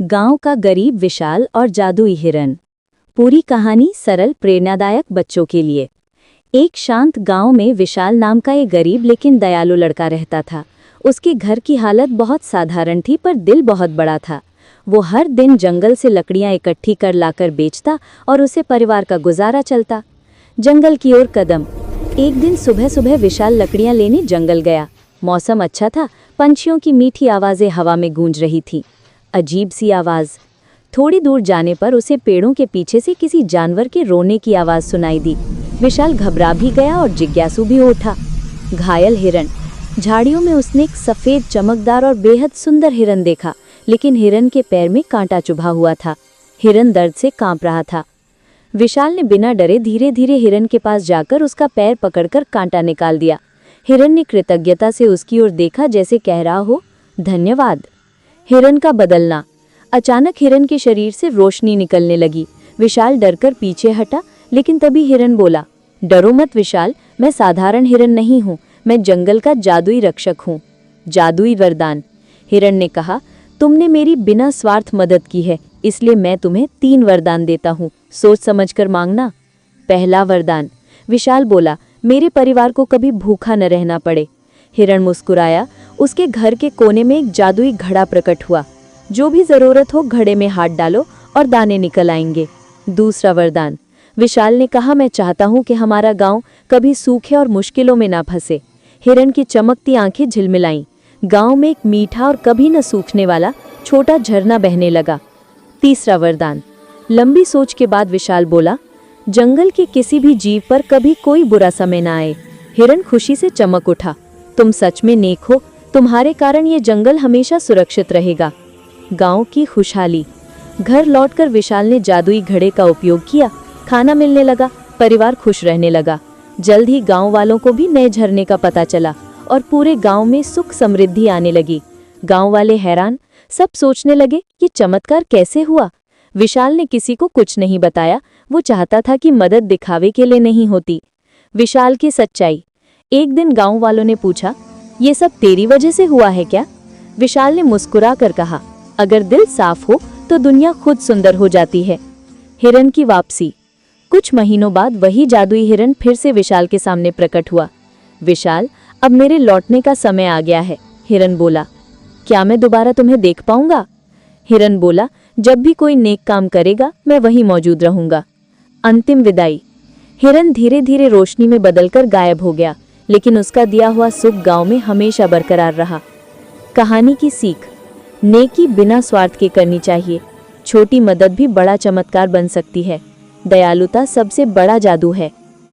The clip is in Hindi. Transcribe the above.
गांव का गरीब विशाल और जादुई हिरन। पूरी कहानी सरल प्रेरणादायक बच्चों के लिए। एक शांत गांव में विशाल नाम का एक गरीब लेकिन दयालु लड़का रहता था। उसके घर की हालत बहुत साधारण थी पर दिल बहुत बड़ा था। वो हर दिन जंगल से लकड़ियां इकट्ठी कर लाकर बेचता और उसे परिवार का गुजारा चलता। जंगल की ओर कदम। एक दिन सुबह सुबह विशाल लकड़ियां लेने जंगल गया। मौसम अच्छा था, पंछियों की मीठी आवाज़ें हवा में गूंज रही थी। अजीब सी आवाज़। थोड़ी दूर जाने पर उसे पेड़ों के पीछे से किसी जानवर के रोने की आवाज़ सुनाई दी। विशाल घबरा भी गया और जिज्ञासु भी उठा। घायल हिरन। झाड़ियों में उसने एक सफ़ेद चमकदार और बेहद सुंदर हिरन देखा, लेकिन हिरन के पैर में कांटा चुभा हुआ था। हिरन दर्द से कांप रहा था। विशाल ने बिना डरे धीरे धीरे हिरन के पास जाकर उसका पैर पकड़कर कांटा निकाल दिया। हिरन ने कृतज्ञता से उसकी ओर देखा, जैसे कह रहा हो, धन्यवाद। हिरन का बदलना। अचानक हिरन के शरीर से रोशनी निकलने लगी। विशाल डरकर पीछे हटा, लेकिन तभी हिरन बोला, डरो मत विशाल, मैं साधारण हिरन नहीं हूँ, मैं जंगल का जादुई रक्षक हूँ। जादुई वरदान। हिरन ने कहा, तुमने मेरी बिना स्वार्थ मदद की है, इसलिए मैं तुम्हें 3 वरदान देता हूँ, सोच समझकर मांगना। पहला वरदान। विशाल बोला, मेरे परिवार को कभी भूखा न रहना पड़े। हिरन मुस्कुराया। उसके घर के कोने में एक जादुई घड़ा प्रकट हुआ। जो भी जरूरत हो घड़े में हाथ डालो और दाने निकल आएंगे। दूसरा वरदान। विशाल ने कहा, मैं चाहता हूं कि हमारा गांव कभी सूखे और मुश्किलों में ना फंसे। हिरन की चमकती आंखें झिलमिलाईं। गांव में एक मीठा और कभी न सूखने वाला छोटा झरना बहने लगा। तीसरा वरदान। लंबी सोच के बाद विशाल बोला, जंगल के किसी भी जीव पर कभी कोई बुरा समय ना आए। हिरन खुशी से चमक उठा। तुम सच में नेक हो, तुम्हारे कारण ये जंगल हमेशा सुरक्षित रहेगा। गांव की खुशहाली। घर लौटकर विशाल ने जादुई घड़े का उपयोग किया। खाना मिलने लगा, परिवार खुश रहने लगा। जल्द ही गांव वालों को भी नए झरने का पता चला और पूरे गांव में सुख समृद्धि आने लगी। गांव वाले हैरान, सब सोचने लगे, ये चमत्कार कैसे हुआ। विशाल ने किसी को कुछ नहीं बताया। वो चाहता था कि मदद दिखावे के लिए नहीं होती। विशाल की सच्चाई। एक दिन गांव वालों ने पूछा, ये सब तेरी वजह से हुआ है क्या? विशाल ने मुस्कुरा कर कहा, अगर दिल साफ हो तो दुनिया खुद सुंदर हो जाती है। हिरन की वापसी। कुछ महीनों बाद वही जादुई हिरन फिर से विशाल के सामने प्रकट हुआ। विशाल, अब मेरे लौटने का समय आ गया है। हिरन बोला, क्या मैं दोबारा तुम्हें देख पाऊंगा? हिरन बोला, जब भी कोई नेक काम करेगा मैं वहीं मौजूद रहूंगा। अंतिम विदाई। हिरन धीरे धीरे रोशनी में बदलकर गायब हो गया, लेकिन उसका दिया हुआ सुख गांव में हमेशा बरकरार रहा। कहानी की सीख। नेकी बिना स्वार्थ के करनी चाहिए। छोटी मदद भी बड़ा चमत्कार बन सकती है। दयालुता सबसे बड़ा जादू है।